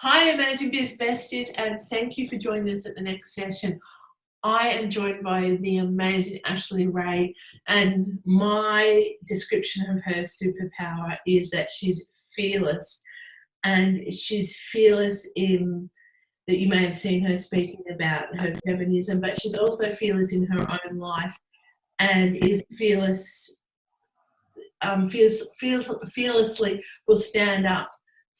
Hi, amazing Biz Besties, and thank you for joining us at the next session. I am joined by the amazing Ashleigh Rae, and my description of her superpower is that she's fearless, and she's fearless in that you may have seen her speaking about her feminism, but she's also fearless in her own life and is fearlessly will stand up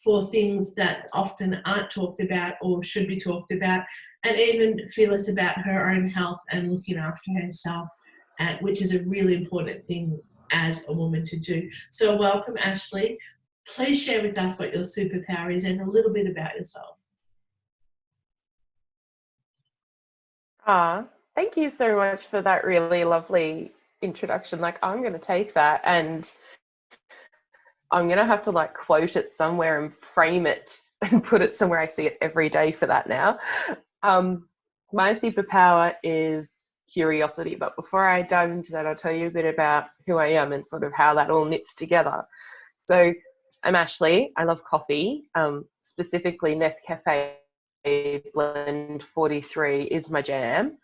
for things that often aren't talked about or should be talked about, and even fearless about her own health and looking after herself, which is a really important thing as a woman to do. So welcome, Ashleigh. Please share with us what your superpower is and a little bit about yourself. Thank you so much for that really lovely introduction. I'm going to take that and I'm going to have to quote it somewhere and frame it and put it somewhere I see it every day for that now. My superpower is curiosity, but before I dive into that, I'll tell you a bit about who I am and sort of how that all knits together. So I'm Ashleigh. I love coffee, specifically Nescafe Blend 43 is my jam.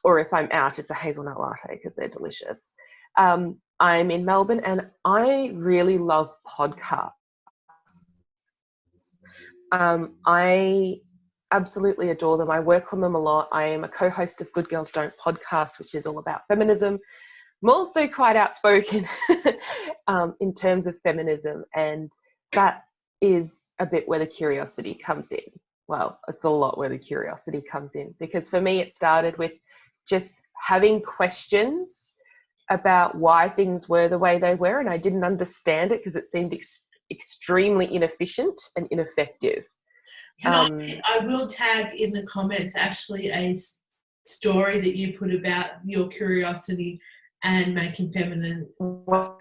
Or if I'm out, it's a hazelnut latte because they're delicious. I'm in Melbourne and I really love podcasts. I absolutely adore them. I work on them a lot. I am a co-host of Good Girls Don't podcast, which is all about feminism. I'm also quite outspoken in terms of feminism, and that is a bit where the curiosity comes in. Well, it's a lot where the curiosity comes in, because for me it started with just having questions about why things were the way they were, and I didn't understand it because it seemed extremely inefficient and ineffective. I will tag in the comments actually a story that you put about your curiosity and making feminist. One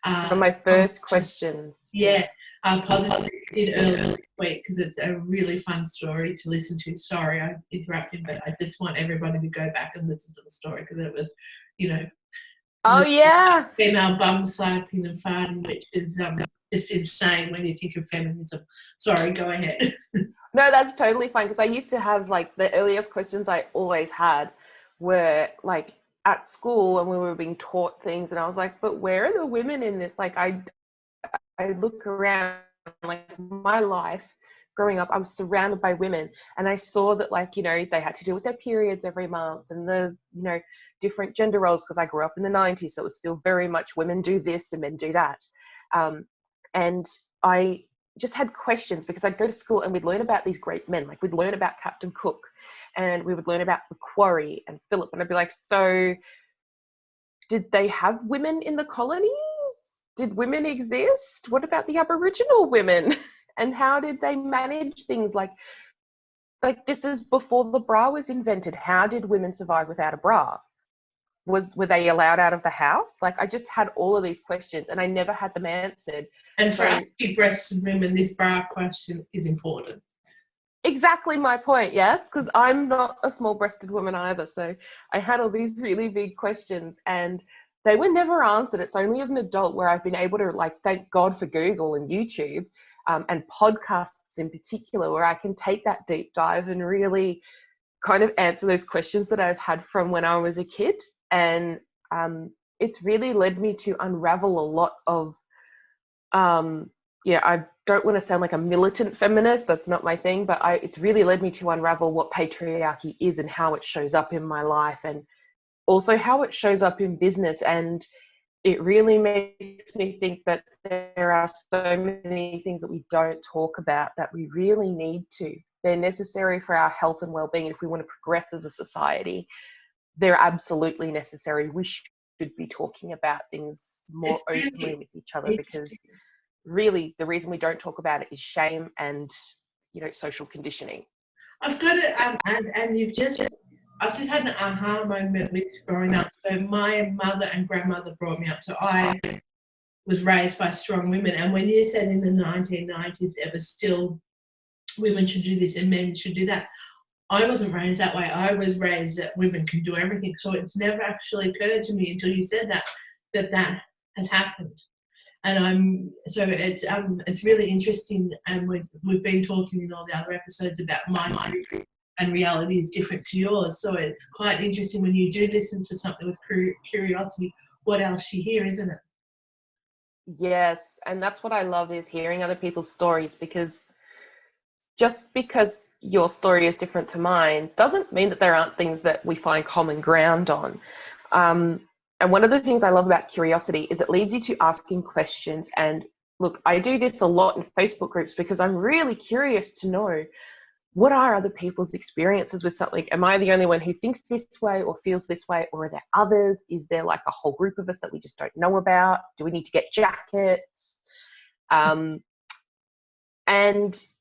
of my first questions. Yeah, positive did earlier this week because it's a really fun story to listen to. Sorry, I interrupted, but I just want everybody to go back and listen to the story because it was, oh yeah, female bum slapping and farting, which is just insane when you think of feminism. Sorry, go ahead. No, that's totally fine, because I used to have the earliest questions I always had were at school when we were being taught things, and I was like, but where are the women in this? I look around, my life growing up, I was surrounded by women, and I saw that they had to deal with their periods every month and the different gender roles, because I grew up in the 90s, so it was still very much women do this and men do that. And I just had questions because I'd go to school and we'd learn about these great men. We'd learn about Captain Cook and we would learn about Macquarie and Phillip, and I'd be like, so did they have women in the colonies? Did women exist? What about the Aboriginal women? And how did they manage things? This is before the bra was invented. How did women survive without a bra? Were they allowed out of the house? I just had all of these questions and I never had them answered. And for active-breasted women, this bra question is important. Exactly my point, yes, because I'm not a small-breasted woman either. So I had all these really big questions and they were never answered. It's only as an adult where I've been able to, thank God for Google and YouTube and podcasts in particular, where I can take that deep dive and really kind of answer those questions that I've had from when I was a kid. And it's really led me to unravel a lot of, I don't want to sound like a militant feminist, that's not my thing, but it's really led me to unravel what patriarchy is and how it shows up in my life, and also how it shows up in business. And it really makes me think that there are so many things that we don't talk about that we really need to. They're necessary for our health and well-being. If we want to progress as a society, they're absolutely necessary. We should be talking about things more openly with each other, because really the reason we don't talk about it is shame and social conditioning. I've got it, and I've just had an aha moment with growing up. So my mother and grandmother brought me up. So I was raised by strong women. And when you said in the 1990s it was still women should do this and men should do that, I wasn't raised that way. I was raised that women can do everything. So it's never actually occurred to me until you said that has happened. And it's really interesting, and we've been talking in all the other episodes about my mind and reality is different to yours. So it's quite interesting when you do listen to something with curiosity, what else you hear, isn't it? Yes, and that's what I love, is hearing other people's stories, because just because your story is different to mine doesn't mean that there aren't things that we find common ground on. And one of the things I love about curiosity is it leads you to asking questions. And look, I do this a lot in Facebook groups because I'm really curious to know, what are other people's experiences with something? Am I the only one who thinks this way or feels this way, or are there others? Is there like a whole group of us that we just don't know about? Do we need to get jackets? And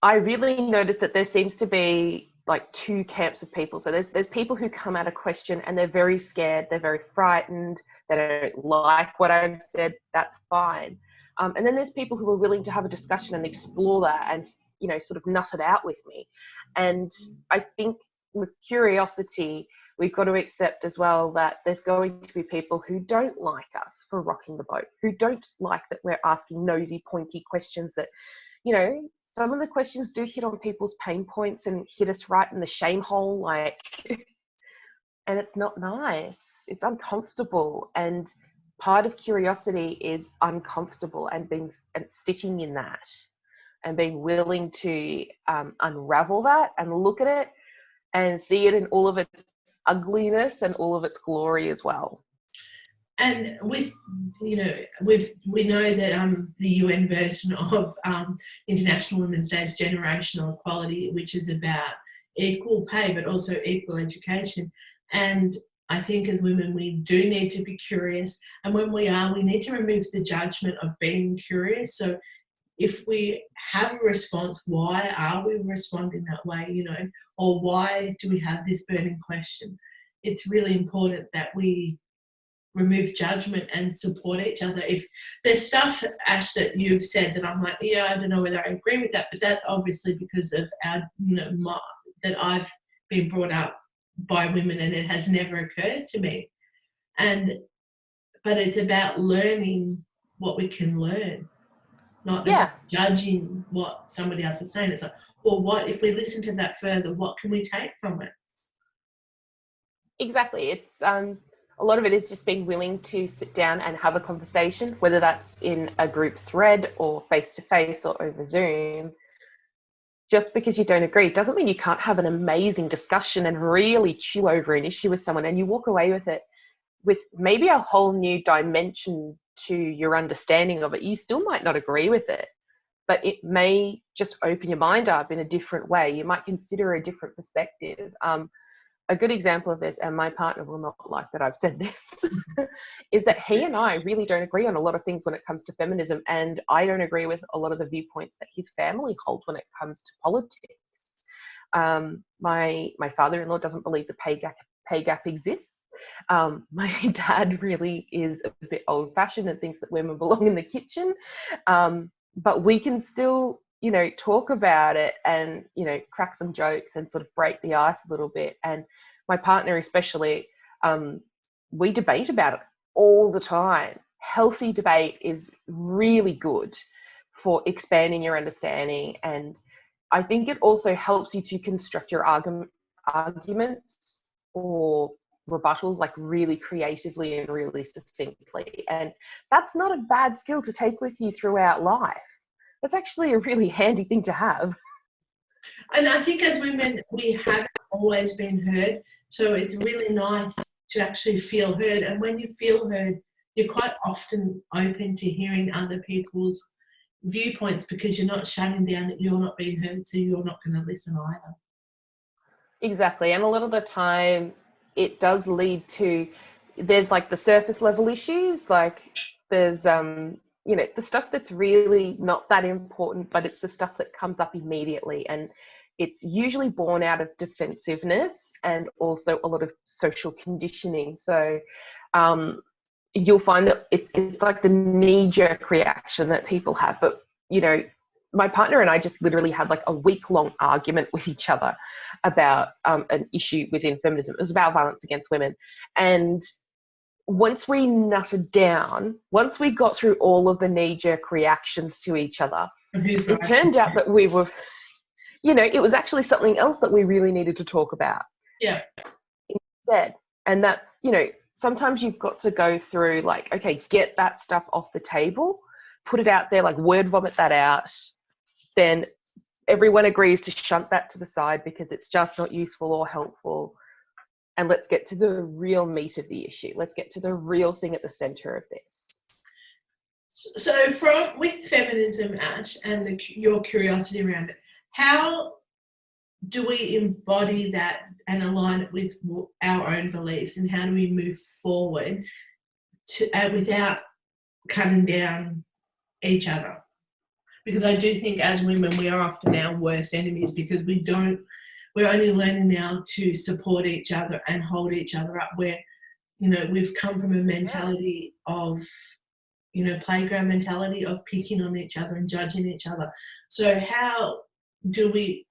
I really noticed that there seems to be like two camps of people. So there's people who come at a question and they're very scared, they're very frightened, they don't like what I've said. That's fine. And then there's people who are willing to have a discussion and explore that and, you know, sort of nut it out with me. And I think with curiosity, we've got to accept as well that there's going to be people who don't like us for rocking the boat, who don't like that we're asking nosy, pointy questions that, you know, some of the questions do hit on people's pain points and hit us right in the shame hole, like, and it's not nice. It's uncomfortable. And part of curiosity is uncomfortable, and sitting in that and being willing to unravel that and look at it and see it in all of its ugliness and all of its glory as well. And with, you know, we know that the UN version of International Women's Day is generational equality, which is about equal pay but also equal education. And I think as women we do need to be curious, and when we are, we need to remove the judgment of being curious. So if we have a response, why are we responding that way, you know, or why do we have this burning question? It's really important that we remove judgment and support each other. If there's stuff, Ash, that you've said that I'm like, yeah, I don't know whether I agree with that, but that's obviously because of our, you know, that I've been brought up by women and it has never occurred to me. But it's about learning what we can learn, not about judging what somebody else is saying. It's like, well, what if we listen to that further, what can we take from it? Exactly. It's a lot of it is just being willing to sit down and have a conversation, whether that's in a group thread or face-to-face or over Zoom. Just because you don't agree doesn't mean you can't have an amazing discussion and really chew over an issue with someone, and you walk away with it with maybe a whole new dimension to your understanding of it. You still might not agree with it, but it may just open your mind up in a different way. You might consider a different perspective. A good example of this, and my partner will not like that I've said this, is that he and I really don't agree on a lot of things when it comes to feminism, and I don't agree with a lot of the viewpoints that his family hold when it comes to politics. My father-in-law doesn't believe the pay gap exists. My dad really is a bit old-fashioned and thinks that women belong in the kitchen, but we can still, you know, talk about it and, you know, crack some jokes and sort of break the ice a little bit. And my partner especially, we debate about it all the time. Healthy debate is really good for expanding your understanding, and I think it also helps you to construct your arguments or rebuttals like really creatively and really succinctly. And that's not a bad skill to take with you throughout life. That's actually a really handy thing to have. And I think as women, we haven't always been heard. So it's really nice to actually feel heard. And when you feel heard, you're quite often open to hearing other people's viewpoints because you're not shutting down that you're not being heard, so you're not going to listen either. Exactly. And a lot of the time it does lead to, there's like the surface level issues, like there's you know, the stuff that's really not that important, but it's the stuff that comes up immediately, and it's usually born out of defensiveness and also a lot of social conditioning. So you'll find that it's like the knee-jerk reaction that people have. But, you know, my partner and I just literally had like a week-long argument with each other about an issue within feminism. It was about violence against women. And once we nutted down, once we got through all of the knee-jerk reactions to each other, it turned out that we were, it was actually something else that we really needed to talk about. Yeah. Instead. And that, sometimes you've got to go through like, okay, get that stuff off the table, put it out there, like word vomit that out. Then everyone agrees to shunt that to the side because it's just not useful or helpful. And let's get to the real meat of the issue. Let's get to the real thing at the center of this. So with feminism, Ash, and your curiosity around it, how do we embody that and align it with our own beliefs, and how do we move forward without cutting down each other? Because I do think as women we are often our worst enemies because we're only learning now to support each other and hold each other up, where we've come from a mentality of playground mentality of picking on each other and judging each other. So how do we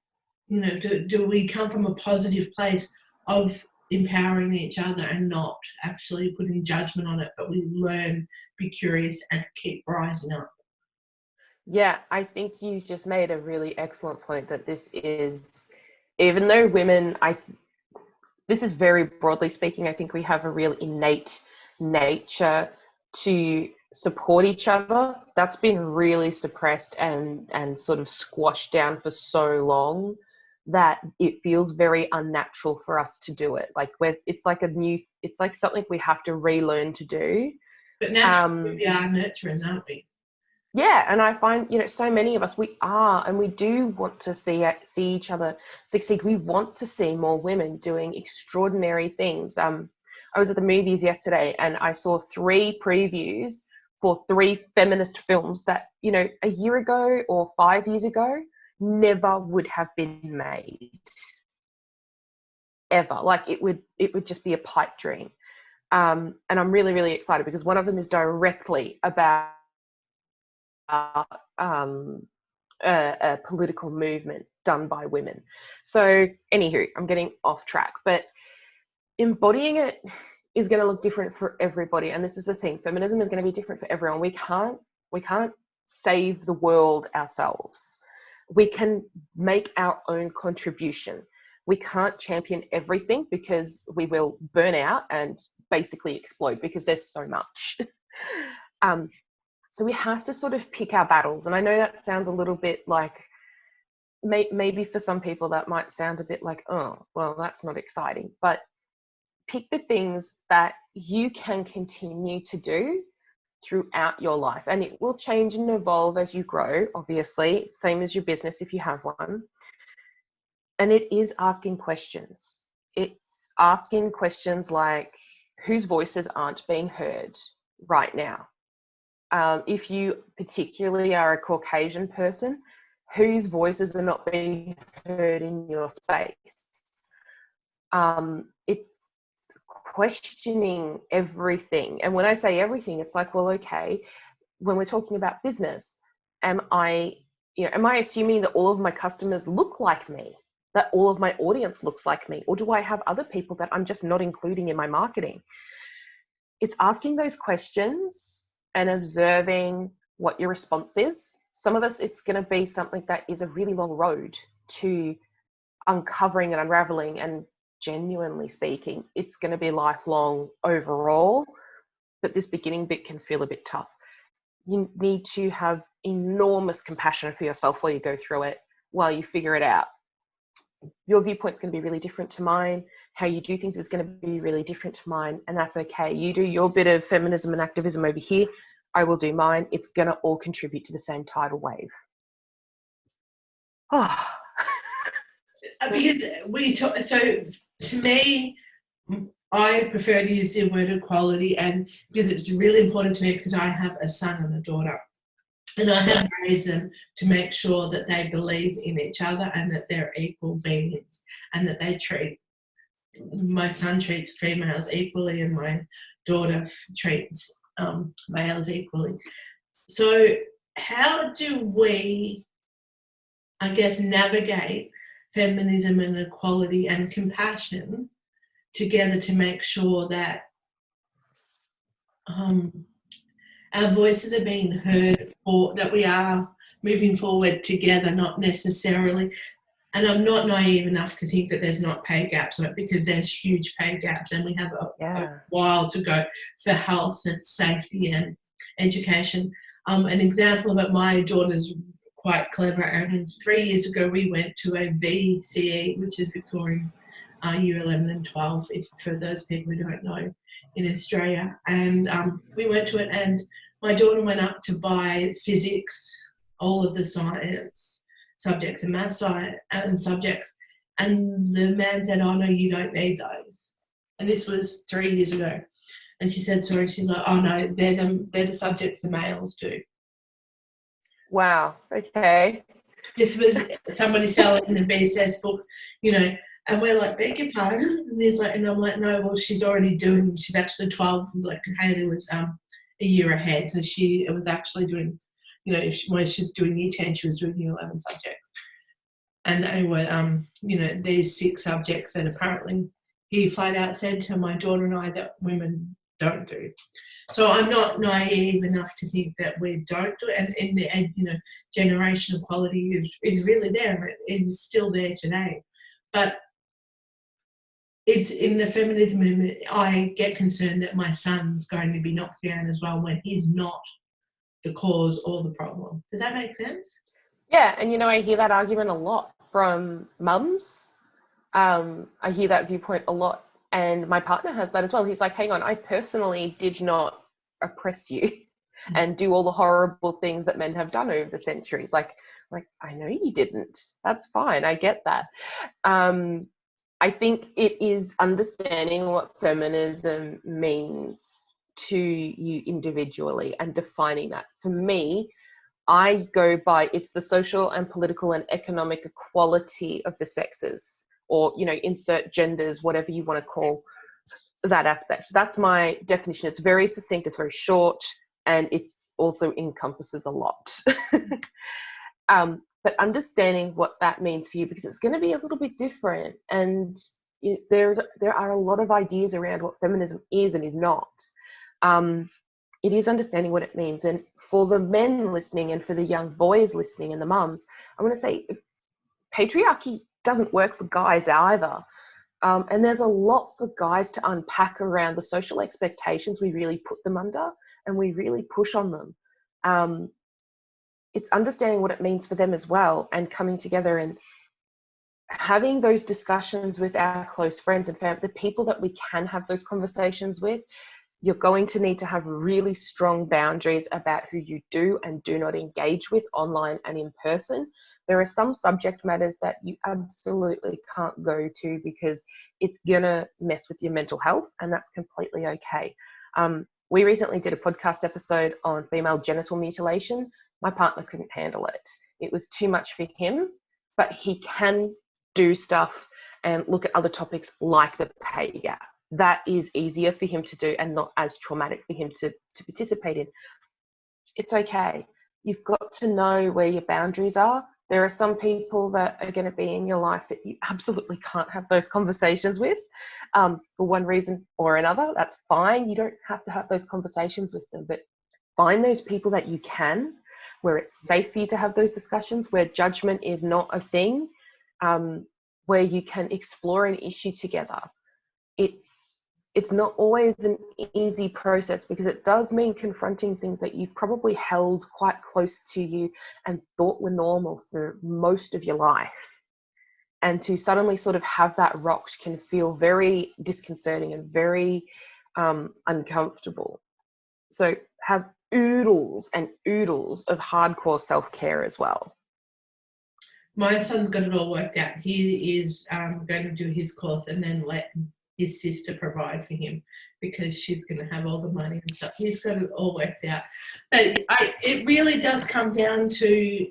do we come from a positive place of empowering each other and not actually putting judgment on it, but we learn, be curious, and keep rising up? Yeah, I think you just made a really excellent point that this is, even though women, this is very broadly speaking, I think we have a real innate nature to support each other. That's been really suppressed and sort of squashed down for so long that it feels very unnatural for us to do it. Like it's like something we have to relearn to do. But naturally we are nurturers, aren't we? Yeah, and I find, so many of us, we are, and we do want to see each other succeed. We want to see more women doing extraordinary things. I was at the movies yesterday and I saw 3 previews for 3 feminist films that, a year ago or 5 years ago, never would have been made. Ever. Like it would just be a pipe dream. And I'm really, really excited because one of them is directly about a political movement done by women. So anywho, I'm getting off track, but embodying it is going to look different for everybody. And this is the thing, feminism is going to be different for everyone. We can't save the world ourselves. We can make our own contribution. We can't champion everything because we will burn out and basically explode because there's so much. So we have to sort of pick our battles. And I know that sounds a little bit like, maybe for some people that might sound a bit like, oh, well, that's not exciting. But pick the things that you can continue to do throughout your life. And it will change and evolve as you grow, obviously, same as your business if you have one. And it is asking questions. It's asking questions like, whose voices aren't being heard right now? If you particularly are a Caucasian person, whose voices are not being heard in your space? It's questioning everything. And when I say everything, it's like, well, okay, when we're talking about business, am I assuming that all of my customers look like me, that all of my audience looks like me, or do I have other people that I'm just not including in my marketing? It's asking those questions and observing what your response is. Some of us, it's going to be something that is a really long road to uncovering and unraveling, and genuinely speaking, it's going to be lifelong overall, but this beginning bit can feel a bit tough. You need to have enormous compassion for yourself while you go through it, while you figure it out. Your viewpoint's going to be really different to mine. How you do things is going to be really different to mine, and that's okay. You do your bit of feminism and activism over here. I will do mine. It's going to all contribute to the same tidal wave. Oh. Because so to me, I prefer to use the word equality, and because it's really important to me because I have a son and a daughter. And I have raised them to make sure that they believe in each other and that they're equal beings, and that they my son treats females equally and my daughter treats males equally. So how do we, I guess, navigate feminism and equality and compassion together to make sure that our voices are being heard, for that we are moving forward together, not necessarily. And I'm not naive enough to think that there's not pay gaps, because there's huge pay gaps, and we have a while to go for health and safety and education. An example of it, my daughter's quite clever, and 3 years ago we went to a VCE, which is Victorian Year 11 and 12, if for those people who don't know, in Australia. And we went to it, and my daughter went up to buy physics, all of the science subjects, and math science and subjects, and the man said, "Oh no, you don't need those." And this was 3 years ago. And she said, sorry, she's like, "Oh no, they're the subjects the males do." Wow. Okay. This was somebody selling the BSS book, and we're like, "Beg your pardon?" And he's like, and I'm like, "No, well, she's actually 12. Like Haley was a year ahead, so it was actually doing, when she's doing year 10, she was doing year 11 subjects, and they were, these 6 subjects that apparently he flat out said to my daughter and I that women don't do. So I'm not naive enough to think that we don't do it, and generation equality is really there. It is still there today, but it's in the feminism movement. I get concerned that my son's going to be knocked down as well when he's not the cause or the problem. Does that make sense? Yeah, and I hear that argument a lot from mums. I hear that viewpoint a lot, and my partner has that as well. He's like, "Hang on, I personally did not oppress you and do all the horrible things that men have done over the centuries." Like I know you didn't. That's fine. I get that. I think it is understanding what feminism means to you individually and defining that. For me, I go by, it's the social and political and economic equality of the sexes, or, insert genders, whatever you want to call that aspect. That's my definition. It's very succinct, it's very short, and it also encompasses a lot. But understanding what that means for you, because it's going to be a little bit different. And there are a lot of ideas around what feminism is and is not. It is understanding what it means. And for the men listening and for the young boys listening and the mums, I'm going to say patriarchy doesn't work for guys either. And there's a lot for guys to unpack around the social expectations we really put them under and we really push on them. It's understanding what it means for them as well, and coming together and having those discussions with our close friends and family, the people that we can have those conversations with. You're going to need to have really strong boundaries about who you do and do not engage with online and in person. There are some subject matters that you absolutely can't go to because it's going to mess with your mental health, and that's completely okay. We recently did a podcast episode on female genital mutilation. My partner couldn't handle it. It was too much for him, but he can do stuff and look at other topics like the pay gap. That is easier for him to do and not as traumatic for him to participate in. It's okay. You've got to know where your boundaries are. There are some people that are going to be in your life that you absolutely can't have those conversations with for one reason or another. That's fine. You don't have to have those conversations with them, but find those people that you can, where it's safe for you to have those discussions, where judgment is not a thing, where you can explore an issue together. It's not always an easy process, because it does mean confronting things that you've probably held quite close to you and thought were normal for most of your life. And to suddenly sort of have that rocked can feel very disconcerting and very uncomfortable. So have oodles and oodles of hardcore self-care as well. My son's got it all worked out. He is going to do his course and then let his sister provide for him, because she's going to have all the money and stuff. He's got it all worked out. But it really does come down to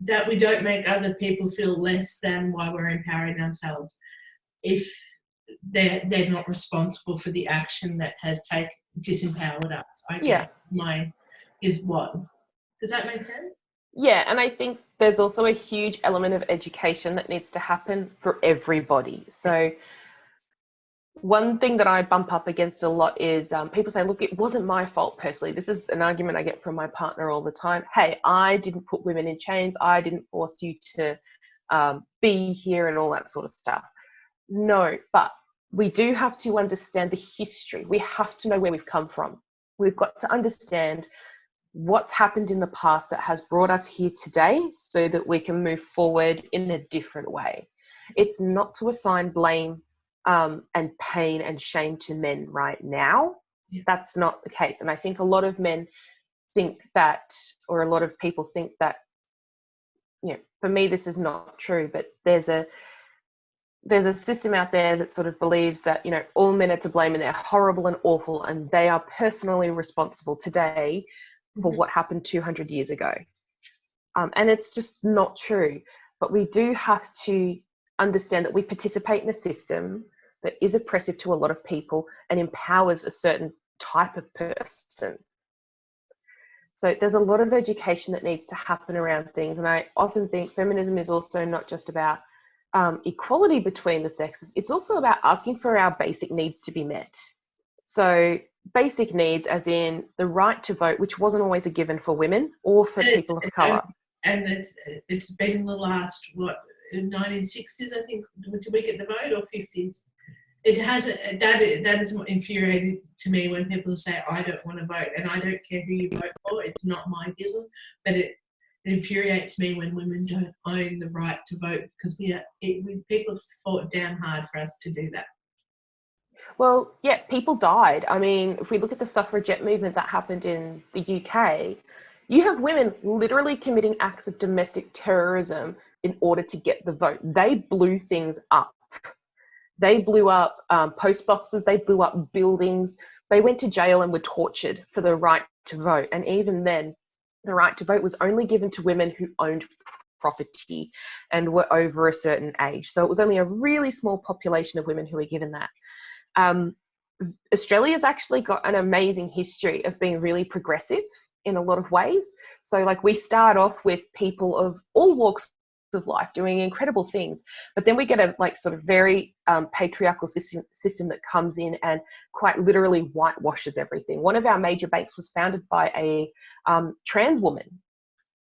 that we don't make other people feel less than while we're empowering ourselves. If they're not responsible for the action that has disempowered us. Mine is what. Does that make sense? Yeah, and I think there's also a huge element of education that needs to happen for everybody. So One thing that I bump up against a lot is people say, look, it wasn't my fault personally. This is an argument I get from my partner all the time. Hey, I didn't put women in chains. I didn't force you to be here and all that sort of stuff. No, but we do have to understand the history. We have to know where we've come from. We've got to understand what's happened in the past that has brought us here today so that we can move forward in a different way. It's not to assign blame and pain and shame to men right now. Yeah. That's not the case. And I think a lot of men think that, or a lot of people think that, you know, for me, this is not true, but there's a system out there that sort of believes that, you know, all men are to blame and they're horrible and awful and they are personally responsible today for what happened 200 years ago. And it's just not true. But we do have to understand that we participate in a system that is oppressive to a lot of people and empowers a certain type of person. So there's a lot of education that needs to happen around things. And I often think feminism is also not just about equality between the sexes. It's also about asking for our basic needs to be met. So basic needs as in the right to vote, which wasn't always a given for women or for people of colour. And it's been in the last, 1960s, I think, did we get the vote, or 50s? It has, that is infuriating to me when people say, I don't want to vote, and I don't care who you vote for, it's not my business, but it infuriates me when women don't own the right to vote, because people fought damn hard for us to do that. Well, yeah, people died. I mean, if we look at the suffragette movement that happened in the UK, you have women literally committing acts of domestic terrorism in order to get the vote. They blew things up. They blew up post boxes. They blew up buildings. They went to jail and were tortured for the right to vote. And even then, the right to vote was only given to women who owned property and were over a certain age. So it was only a really small population of women who were given that. Australia's actually got an amazing history of being really progressive in a lot of ways. So like we start off with people of all walks of life doing incredible things, but then we get a like sort of very patriarchal system that comes in and quite literally whitewashes everything. One of our major banks was founded by a trans woman,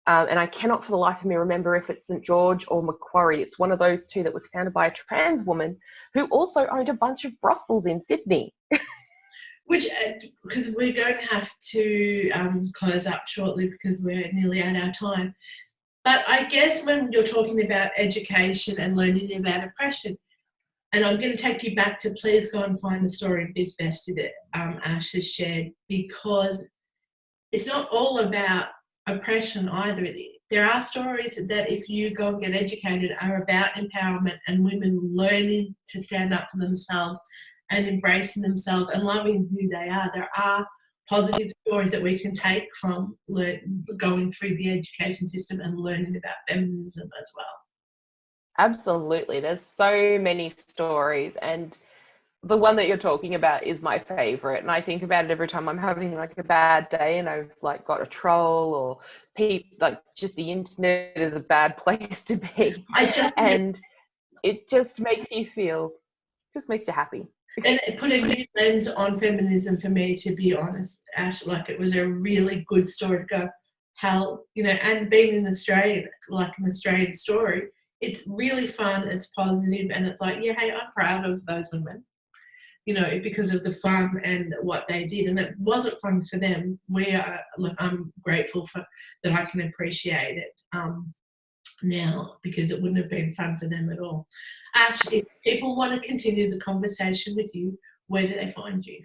and I cannot for the life of me remember if it's St George or Macquarie. It's one of those two that was founded by a trans woman who also owned a bunch of brothels in Sydney. Which, because we're going to have to close up shortly because we're nearly at our time. But I guess when you're talking about education and learning about oppression, and I'm going to take you back to, please go and find the story of Biz Bestie that Ash has shared, because it's not all about oppression either. There are stories that, if you go and get educated, are about empowerment and women learning to stand up for themselves and embracing themselves and loving who they are. There are positive stories that we can take from going through the education system and learning about feminism as well. Absolutely. There's so many stories, and the one that you're talking about is my favorite, and I think about it every time I'm having like a bad day and I've like got a troll or like just the internet is a bad place to be. And it just makes you feel, just makes you happy. And it put a new lens on feminism for me, to be honest, Ash. Like, it was a really good story to go, how, you know, and being an Australian, like an Australian story, it's really fun, it's positive, and it's like, yeah, hey, I'm proud of those women, you know, because of the fun and what they did. And it wasn't fun for them. I'm grateful for that. I can appreciate it now, because it wouldn't have been fun for them at all. Actually, if people want to continue the conversation with you, where do they find you?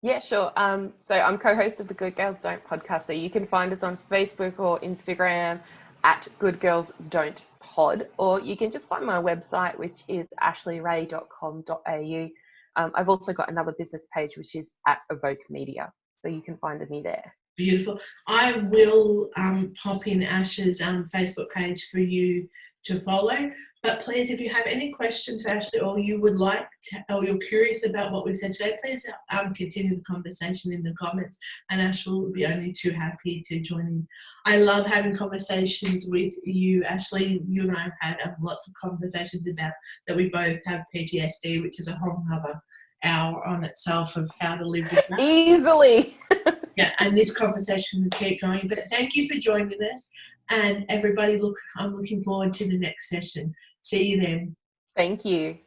Yeah, sure. So I'm co-host of the Good Girls Don't podcast. So you can find us on Facebook or Instagram at Good Girls Don't Pod, or you can just find my website, which is ashleighrae.com.au. I've also got another business page, which is at Evoke Media. So you can find me there. Beautiful. I will pop in Ash's Facebook page for you to follow. But please, if you have any questions for Ashleigh, or you would like to, or you're curious about what we've said today, please continue the conversation in the comments, and Ash will be only too happy to join in. I love having conversations with you, Ashleigh. You and I have had lots of conversations about that. We both have PTSD, which is a whole other hour on itself of how to live with that. Easily. Yeah, and this conversation will keep going. But thank you for joining us. And everybody, look, I'm looking forward to the next session. See you then. Thank you.